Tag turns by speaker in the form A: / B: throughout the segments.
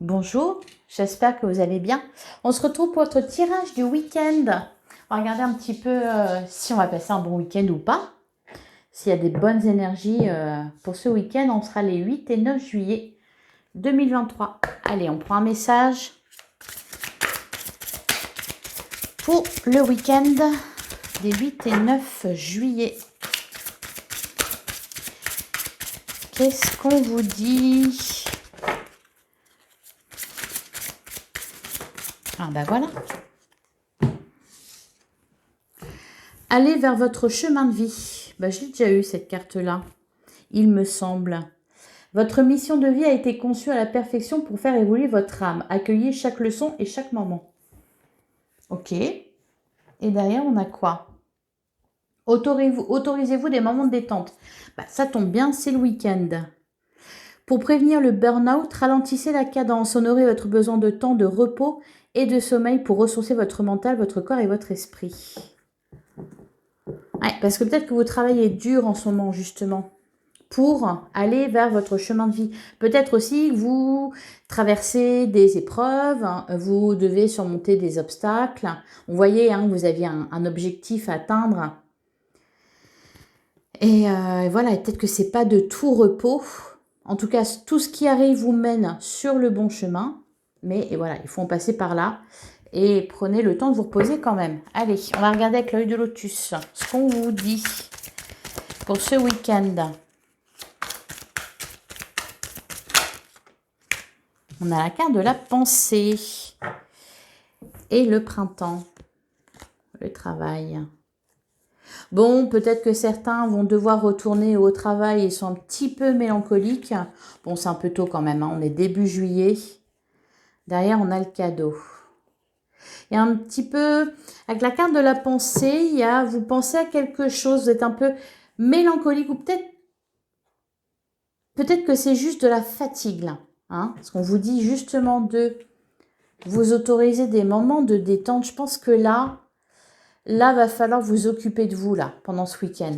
A: Bonjour, j'espère que vous allez bien. On se retrouve pour votre tirage du week-end. On va regarder un petit peu si on va passer un bon week-end ou pas. S'il y a des bonnes énergies pour ce week-end, on sera les 8 et 9 juillet 2023. Allez, on prend un message pour le week-end des 8 et 9 juillet. Qu'est-ce qu'on vous dit ? Ah ben voilà. Allez vers votre chemin de vie. Ben, je l'ai déjà eu cette carte-là, il me semble. Votre mission de vie a été conçue à la perfection pour faire évoluer votre âme. Accueillez chaque leçon et chaque moment. Ok. Et derrière, on a quoi ? Autorisez-vous des moments de détente. Ben, ça tombe bien, c'est le week-end. Pour prévenir le burn-out, ralentissez la cadence. Honorez votre besoin de temps, de repos et de sommeil pour ressourcer votre mental, votre corps et votre esprit. Ouais, parce que peut-être que vous travaillez dur en ce moment, justement, pour aller vers votre chemin de vie. Peut-être aussi que vous traversez des épreuves, vous devez surmonter des obstacles. Vous voyez, vous aviez un objectif à atteindre. Et voilà, peut-être que c'est pas de tout repos. En tout cas, tout ce qui arrive vous mène sur le bon chemin. Mais et voilà, il faut en passer par là. Et prenez le temps de vous reposer quand même. Allez, on va regarder avec l'œil de lotus ce qu'on vous dit pour ce week-end. On a la carte de la pensée et le printemps, le travail. Bon, peut-être que certains vont devoir retourner au travail et sont un petit peu mélancoliques. Bon, c'est un peu tôt quand même, on est début juillet. Derrière, on a le cadeau. Il y a un petit peu, avec la carte de la pensée, vous pensez à quelque chose, vous êtes un peu mélancolique ou peut-être que c'est juste de la fatigue là. Parce qu'on vous dit justement de vous autoriser des moments de détente. Je pense que là, va falloir vous occuper de vous là pendant ce week-end.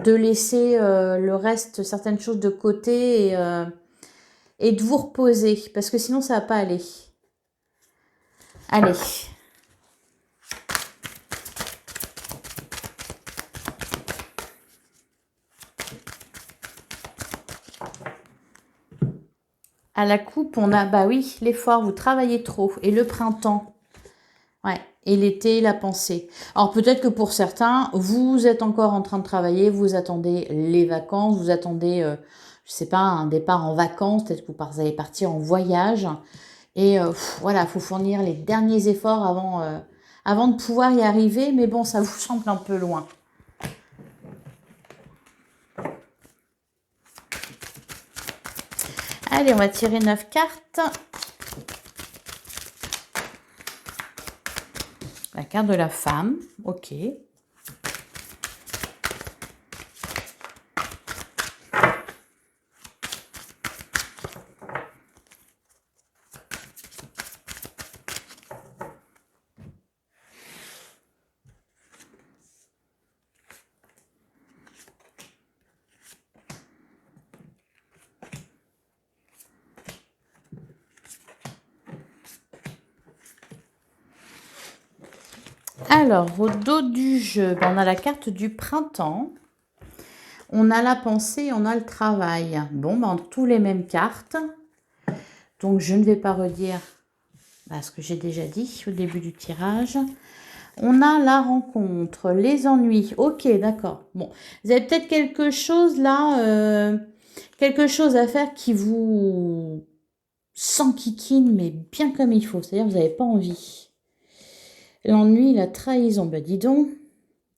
A: De laisser le reste, certaines choses de côté et de vous reposer. Parce que sinon, ça va pas aller. Allez. À la coupe, on a, bah oui, l'effort, vous travaillez trop. Et le printemps. Ouais. Et l'été, la pensée. Alors peut-être que pour certains, vous êtes encore en train de travailler, vous attendez les vacances, vous attendez, je sais pas, un départ en vacances, peut-être que vous allez partir en voyage. Et voilà, il faut fournir les derniers efforts avant de pouvoir y arriver. Mais bon, ça vous semble un peu loin. Allez, on va tirer 9 cartes. La carte de la femme, ok. Alors, au dos du jeu, on a la carte du printemps. On a la pensée, on a le travail. Bon, tous les mêmes cartes. Donc, je ne vais pas redire ce que j'ai déjà dit au début du tirage. On a la rencontre, les ennuis. Ok, d'accord. Bon, vous avez peut-être quelque chose là, quelque chose à faire qui vous s'enquiquine, mais bien comme il faut. C'est-à-dire, vous n'avez pas envie. L'ennui, la trahison. Ben, dis donc.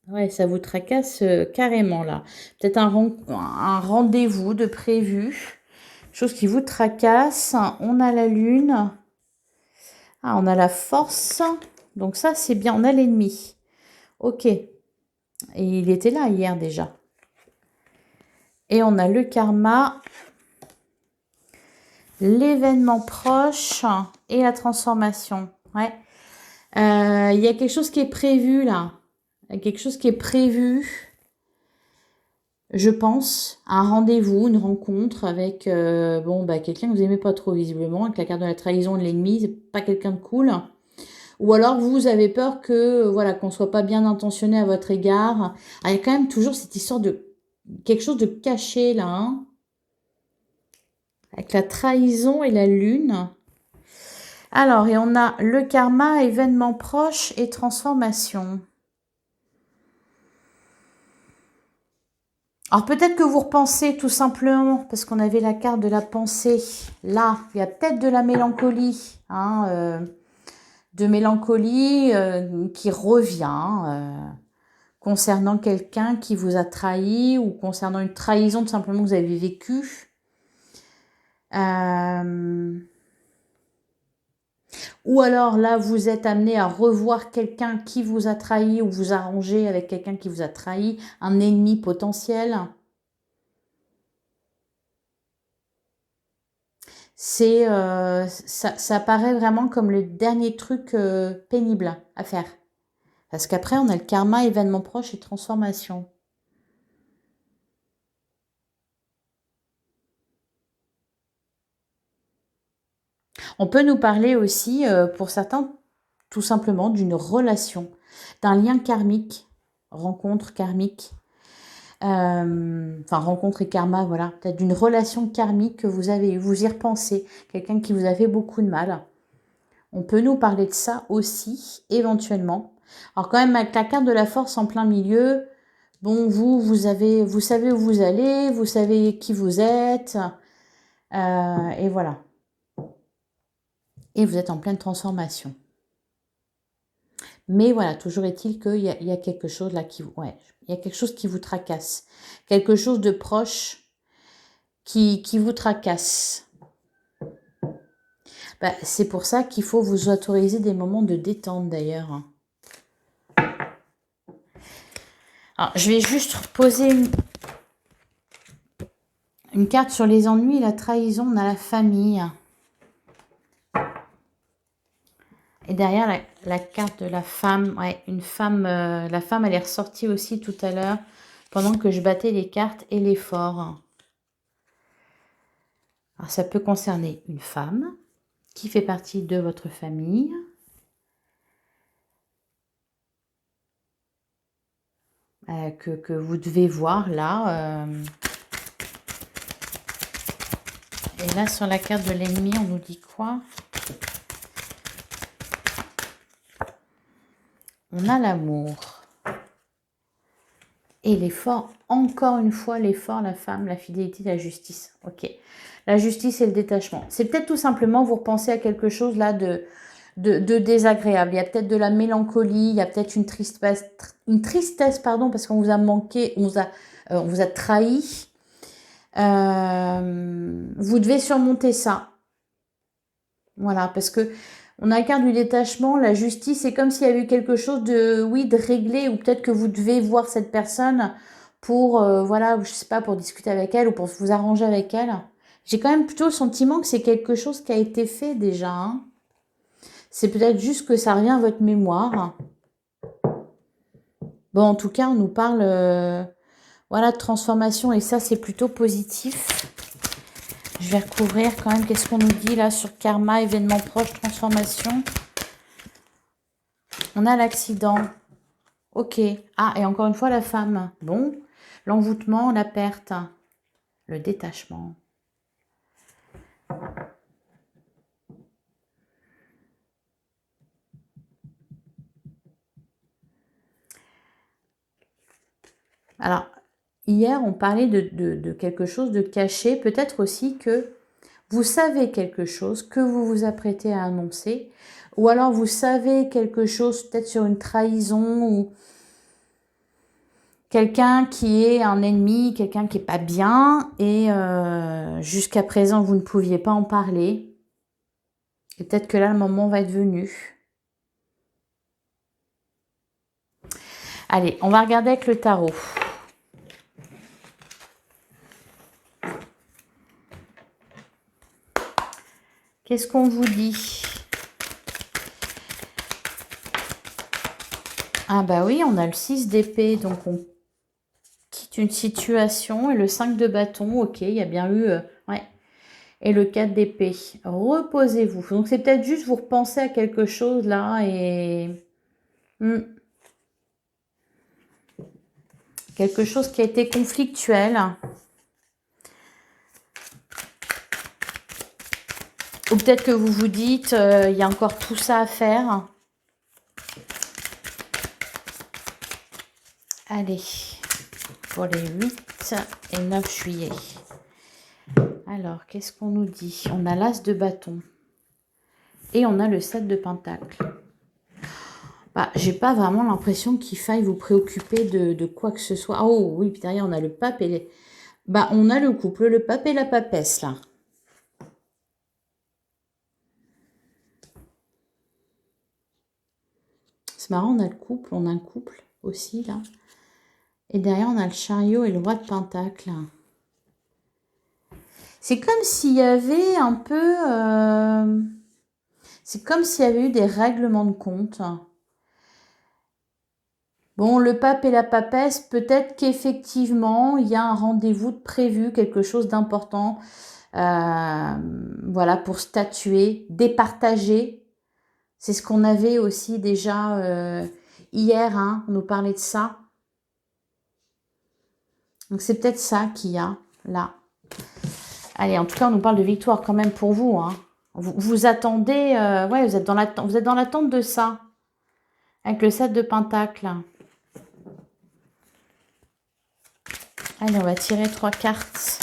A: Ouais, ça vous tracasse carrément là. Peut-être un rendez-vous de prévu. Chose qui vous tracasse. On a la lune. Ah, on a la force. Donc ça, c'est bien. On a l'ennemi. Ok. Et il était là hier déjà. Et on a le karma. L'événement proche. Et la transformation. Ouais. Il y a quelque chose qui est prévu là. Il y a quelque chose qui est prévu. je pense, à un rendez-vous, une rencontre avec quelqu'un que vous aimez pas trop visiblement, avec la carte de la trahison de l'ennemi, c'est pas quelqu'un de cool. Ou alors vous avez peur que voilà qu'on soit pas bien intentionné à votre égard. Ah, il y a quand même toujours cette histoire de quelque chose de caché là, hein, avec la trahison et la lune. Alors, et on a le karma, événement proche et transformation. Alors peut-être que vous repensez tout simplement, parce qu'on avait la carte de la pensée. Là, il y a peut-être de la mélancolie, hein, de mélancolie qui revient concernant quelqu'un qui vous a trahi ou concernant une trahison tout simplement que vous avez vécue. Ou alors là, vous êtes amené à revoir quelqu'un qui vous a trahi ou vous arranger avec quelqu'un qui vous a trahi, un ennemi potentiel. C'est ça paraît vraiment comme le dernier truc pénible à faire. Parce qu'après, on a le karma, événement proche et transformation. On peut nous parler aussi, pour certains, tout simplement d'une relation, d'un lien karmique, rencontre karmique, enfin rencontre et karma, voilà, peut-être d'une relation karmique que vous avez eue, vous y repensez, quelqu'un qui vous a fait beaucoup de mal. On peut nous parler de ça aussi, éventuellement. Alors quand même, avec la carte de la force en plein milieu, bon, vous savez où vous allez, vous savez qui vous êtes, et voilà. Et vous êtes en pleine transformation. Mais voilà, toujours est-il qu'il y a quelque chose là il y a quelque chose qui vous tracasse. Quelque chose de proche qui vous tracasse. C'est pour ça qu'il faut vous autoriser des moments de détente d'ailleurs. Alors, je vais juste poser une carte sur les ennuis, la trahison, on a la famille. Et derrière, la carte de la femme. Ouais, une femme. La femme, elle est ressortie aussi tout à l'heure pendant que je battais les cartes et l'effort. Alors, ça peut concerner une femme qui fait partie de votre famille. Que vous devez voir là. Et là, sur la carte de l'ennemi, on nous dit quoi? On a l'amour. Et l'effort, encore une fois, l'effort, la femme, la fidélité, la justice. Ok. La justice et le détachement. C'est peut-être tout simplement, vous repensez à quelque chose là de désagréable. Il y a peut-être de la mélancolie, il y a peut-être une tristesse, pardon, parce qu'on vous a manqué, on vous a trahi. Vous devez surmonter ça. Voilà, parce que on a la carte du détachement, la justice, c'est comme s'il y avait eu quelque chose de réglé, ou peut-être que vous devez voir cette personne pour, voilà, je sais pas, pour discuter avec elle ou pour vous arranger avec elle. J'ai quand même plutôt le sentiment que c'est quelque chose qui a été fait déjà, hein. C'est peut-être juste que ça revient à votre mémoire. Bon, en tout cas, on nous parle voilà, de transformation et ça, c'est plutôt positif. Je vais recouvrir quand même. Qu'est-ce qu'on nous dit là sur karma, événement proche, transformation? On a l'accident. Ok. Ah, et encore une fois, la femme. Bon. L'envoûtement, la perte. Le détachement. Alors, hier, on parlait de quelque chose de caché. Peut-être aussi que vous savez quelque chose que vous vous apprêtez à annoncer. Ou alors, vous savez quelque chose peut-être sur une trahison ou quelqu'un qui est un ennemi, quelqu'un qui n'est pas bien. Et jusqu'à présent, vous ne pouviez pas en parler. Et peut-être que là, le moment va être venu. Allez, on va regarder avec le tarot. Qu'est-ce qu'on vous dit? Ah bah oui, on a le 6 d'épée, donc on quitte C'est une situation. Et le 5 de bâton, ok, il y a bien eu... ouais. Et le 4 d'épée. Reposez-vous. Donc, c'est peut-être juste vous repensez à quelque chose là et... quelque chose qui a été conflictuel. Ou peut-être que vous vous dites, il y a encore tout ça à faire. Allez, pour les 8 et 9 juillet. Alors, qu'est-ce qu'on nous dit? On a l'as de bâton. Et on a le 7 de pentacle. Bah, j'ai pas vraiment l'impression qu'il faille vous préoccuper de quoi que ce soit. Oh oui, puis derrière, on a le pape et les... Bah, on a le couple, le pape et la papesse, là. C'est marrant, on a le couple, on a un couple aussi, là. Et derrière, on a le chariot et le roi de pentacle. C'est comme s'il y avait un peu... c'est comme s'il y avait eu des règlements de compte. Bon, le pape et la papesse, peut-être qu'effectivement, il y a un rendez-vous de prévu, quelque chose d'important. Voilà, pour statuer, départager. C'est ce qu'on avait aussi déjà hier, hein, on nous parlait de ça. Donc c'est peut-être ça qu'il y a là. Allez, en tout cas, on nous parle de victoire quand même pour vous. Hein. Vous attendez, ouais, vous êtes dans l'attente de ça. Avec le 7 de pentacle. Allez, on va tirer 3 cartes.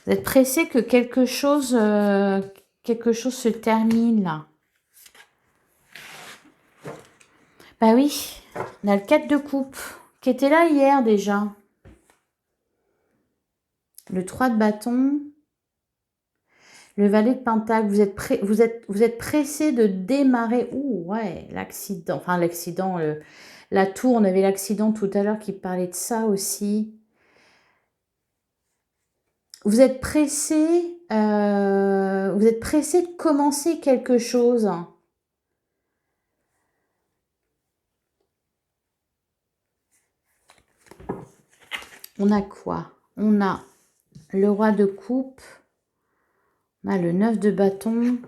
A: Vous êtes pressé que quelque chose se termine là. Bah oui, on a le 4 de coupe qui était là hier déjà. Le 3 de bâton. Le valet de pentacle. Vous êtes pressé de démarrer. Ouh, ouais, l'accident. Enfin, l'accident, la tour, on avait l'accident tout à l'heure qui parlait de ça aussi. Vous êtes pressé de commencer quelque chose. On a quoi? On a le roi de coupe, on a le 9 de bâton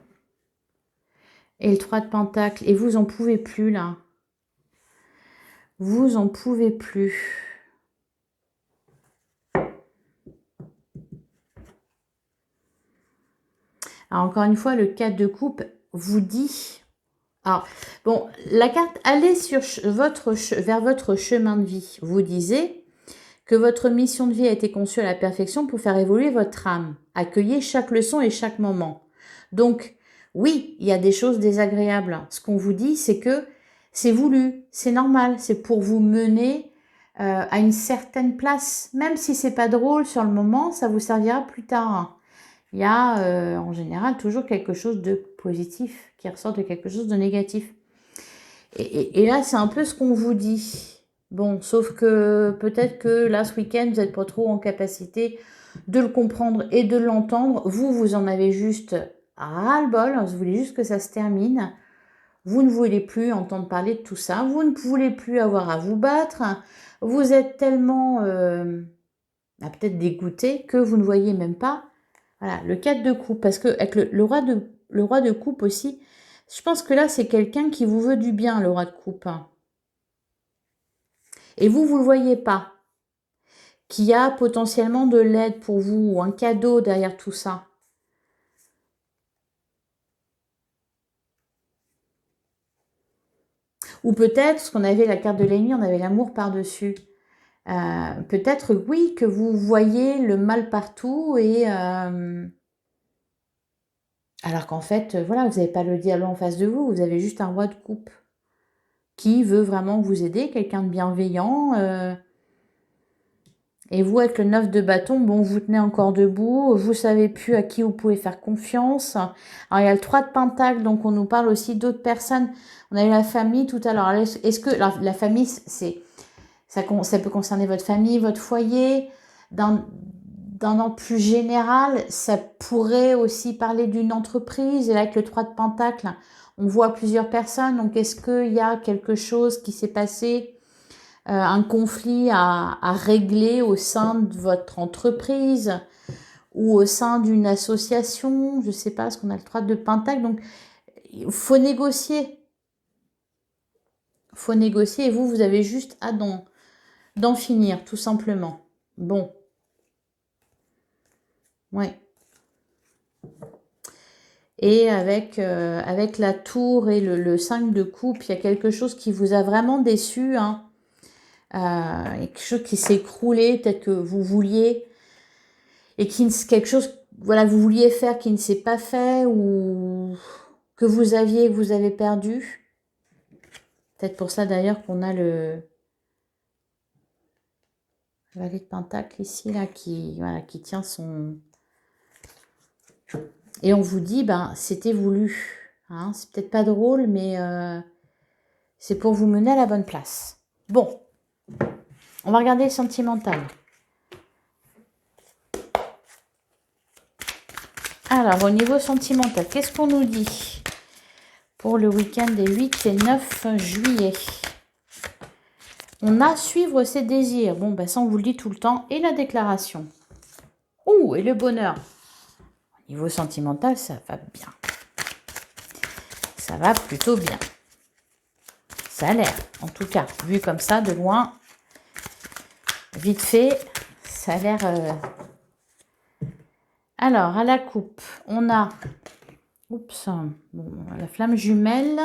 A: et le 3 de pentacle. Et vous en pouvez plus là. Vous en pouvez plus. Alors encore une fois, le 4 de coupe vous dit... Alors, bon, la carte « Allez vers votre chemin de vie » vous disait que votre mission de vie a été conçue à la perfection pour faire évoluer votre âme. Accueillez chaque leçon et chaque moment. Donc, oui, il y a des choses désagréables. Ce qu'on vous dit, c'est que c'est voulu, c'est normal, c'est pour vous mener à une certaine place. Même si c'est pas drôle sur le moment, ça vous servira plus tard. Il y a en général toujours quelque chose de positif qui ressort de quelque chose de négatif. Et là, c'est un peu ce qu'on vous dit. Bon, sauf que peut-être que là, ce week-end, vous n'êtes pas trop en capacité de le comprendre et de l'entendre. Vous en avez juste ras-le-bol. Vous voulez juste que ça se termine. Vous ne voulez plus entendre parler de tout ça. Vous ne voulez plus avoir à vous battre. Vous êtes tellement peut-être dégoûté que vous ne voyez même pas. Voilà, le 4 de coupe. Parce que avec le roi de coupe aussi, je pense que là, c'est quelqu'un qui vous veut du bien, le roi de coupe. Et vous ne le voyez pas. Qu'il y a potentiellement de l'aide pour vous ou un cadeau derrière tout ça. Ou peut-être, ce qu'on avait la carte de l'ennemi, on avait l'amour par-dessus. Peut-être, oui, que vous voyez le mal partout et... alors qu'en fait, voilà, vous n'avez pas le diable en face de vous, vous avez juste un roi de coupe qui veut vraiment vous aider, quelqu'un de bienveillant. Et vous, avec le 9 de bâton, bon, vous tenez encore debout, vous savez plus à qui vous pouvez faire confiance. Alors, il y a le 3 de pentacle, donc on nous parle aussi d'autres personnes. On a eu la famille tout à l'heure. Est-ce que la famille, ça peut concerner votre famille, votre foyer, d'un ordre plus général, ça pourrait aussi parler d'une entreprise. Et là, avec le 3 de Pentacle, on voit plusieurs personnes. Donc, est-ce qu'il y a quelque chose qui s'est passé, un conflit à régler au sein de votre entreprise ou au sein d'une association? Je ne sais pas, parce qu'on a le 3 de Pentacle. Donc, il faut négocier. Il faut négocier et vous avez juste hâte d'en finir, tout simplement. Bon. Ouais. Et avec la tour et le 5 de coupe, il y a quelque chose qui vous a vraiment déçu, hein. Quelque chose qui s'est écroulé, peut-être que vous vouliez, et quelque chose, voilà, vous vouliez faire qui ne s'est pas fait, ou que vous avez perdu. Peut-être pour ça d'ailleurs qu'on a le valet de Pentacle ici, là, qui tient son... Et on vous dit, ben, c'était voulu. Hein, c'est peut-être pas drôle, mais c'est pour vous mener à la bonne place. Bon, on va regarder le sentimental. Alors, au niveau sentimental, qu'est-ce qu'on nous dit pour le week-end des 8 et 9 juillet? On a suivre ses désirs. Bon, ben ça, on vous le dit tout le temps. Et la déclaration. Ouh, et le bonheur. Au niveau sentimental, ça va bien. Ça va plutôt bien. Ça a l'air, en tout cas, vu comme ça, de loin, vite fait, ça a l'air... Alors, à la coupe, on a... Oups, bon, la flamme jumelle.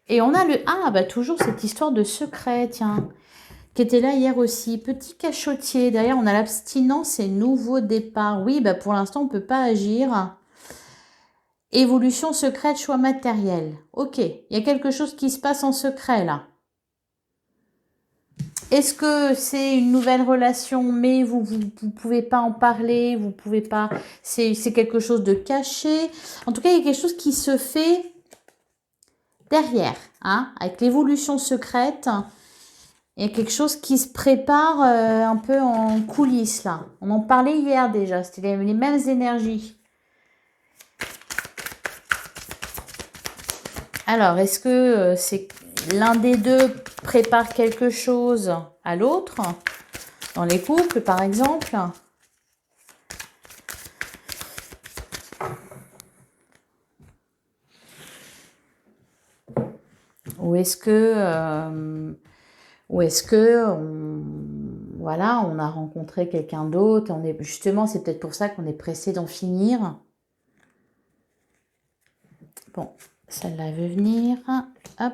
A: Et on a le... Ah, bah toujours cette histoire de secret, tiens, qui était là hier aussi. Petit cachotier. Derrière, on a l'abstinence et nouveau départ. Oui, bah pour l'instant, on ne peut pas agir. Évolution secrète, choix matériel. Ok, il y a quelque chose qui se passe en secret, là. Est-ce que c'est une nouvelle relation, mais vous pouvez pas en parler, vous pouvez pas... C'est quelque chose de caché. En tout cas, il y a quelque chose qui se fait derrière, hein, avec l'évolution secrète. Il y a quelque chose qui se prépare un peu en coulisses, là. On en parlait hier déjà, c'était les mêmes énergies. Alors, est-ce que c'est l'un des deux prépare quelque chose à l'autre, dans les couples par exemple? Ou est-ce que voilà, on a rencontré quelqu'un d'autre, justement, c'est peut-être pour ça qu'on est pressé d'en finir. Bon, celle-là veut venir, hop,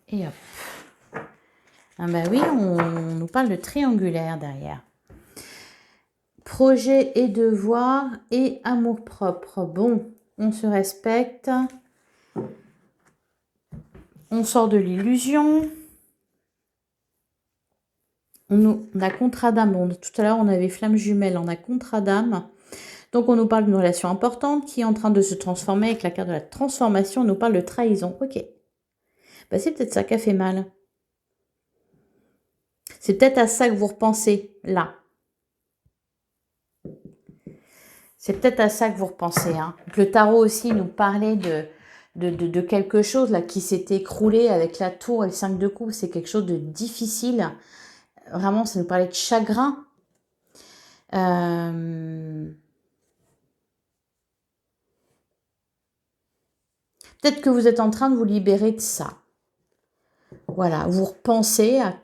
A: et hop. Ah bah oui, on nous parle de triangulaire derrière. Projet et devoir et amour-propre. Bon, on se respecte. On sort de l'illusion. On a contrat d'âme. Tout à l'heure, on avait flamme jumelle. On a contrat d'âme. Donc, on nous parle d'une relation importante qui est en train de se transformer. Avec la carte de la transformation, on nous parle de trahison. Ok. Bah, c'est peut-être ça qui a fait mal. C'est peut-être à ça que vous repensez, là. C'est peut-être à ça que vous repensez. Hein. Le tarot aussi nous parlait de quelque chose là qui s'est écroulé avec la tour et le 5 de coupe. C'est quelque chose de difficile. Vraiment, ça nous parlait de chagrin. Peut-être que vous êtes en train de vous libérer de ça. Voilà, vous repensez à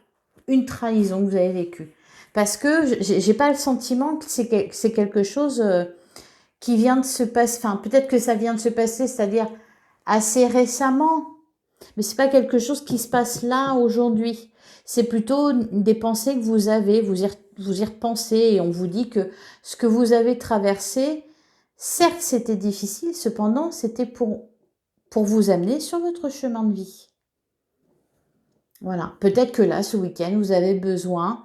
A: une trahison que vous avez vécue. Parce que j'ai pas le sentiment que c'est quelque chose qui vient de se passer. Enfin, peut-être que ça vient de se passer, c'est-à-dire assez récemment. Mais c'est pas quelque chose qui se passe là, aujourd'hui. C'est plutôt des pensées que vous avez, vous y repensez et on vous dit que ce que vous avez traversé, certes c'était difficile, cependant c'était pour vous amener sur votre chemin de vie. Voilà, peut-être que là, ce week-end, vous avez besoin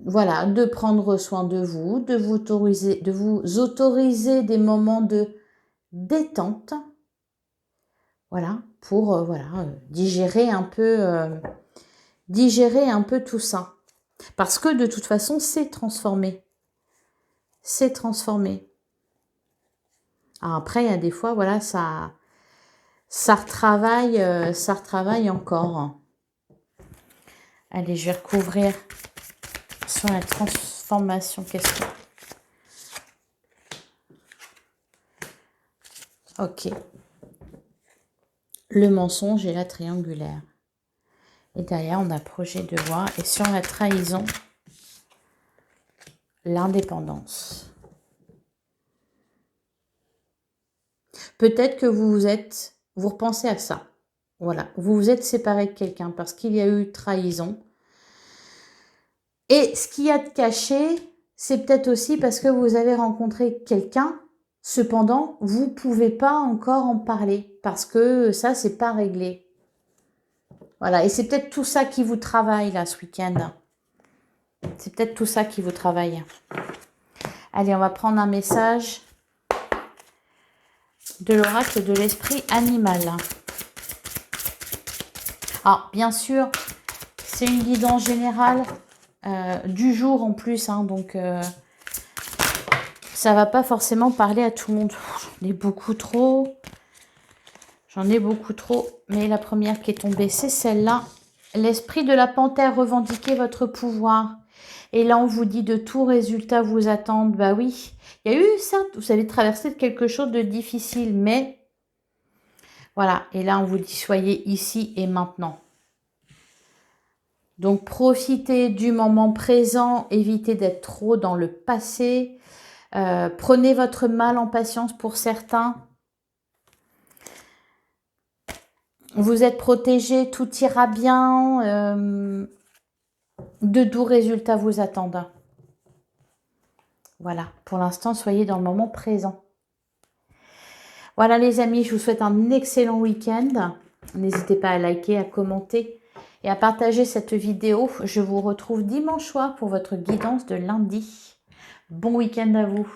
A: voilà, de prendre soin de vous, de vous autoriser des moments de détente. Voilà, pour digérer un peu digérer un peu tout ça. Parce que de toute façon, c'est transformé. C'est transformé. Alors après, il y a des fois, voilà, ça retravaille encore. Allez, je vais recouvrir sur la transformation. Qu'est-ce que... Ok. Le mensonge et la triangulaire. Et derrière, on a projet de loi. Et sur la trahison, l'indépendance. Peut-être que vous repensez à ça. Voilà, vous vous êtes séparé de quelqu'un parce qu'il y a eu trahison. Et ce qu'il y a de caché, c'est peut-être aussi parce que vous avez rencontré quelqu'un. Cependant, vous ne pouvez pas encore en parler parce que ça, c'est pas réglé. Voilà, et c'est peut-être tout ça qui vous travaille là ce week-end. C'est peut-être tout ça qui vous travaille. Allez, on va prendre un message de l'oracle de l'esprit animal. Alors, bien sûr, c'est une guidance générale du jour en plus, hein, donc ça va pas forcément parler à tout le monde. J'en ai beaucoup trop. Mais la première qui est tombée, c'est celle-là. L'esprit de la panthère, revendiquez votre pouvoir. Et là, on vous dit de tout résultat vous attendre. Bah oui, il y a eu, certes, vous avez traversé quelque chose de difficile, mais voilà. Et là, on vous dit, soyez ici et maintenant. Donc, profitez du moment présent, évitez d'être trop dans le passé. Prenez votre mal en patience pour certains. Vous êtes protégés, tout ira bien. De doux résultats vous attendent. Voilà, pour l'instant, soyez dans le moment présent. Voilà les amis, je vous souhaite un excellent week-end. N'hésitez pas à liker, à commenter et à partager cette vidéo. Je vous retrouve dimanche soir pour votre guidance de lundi. Bon week-end à vous.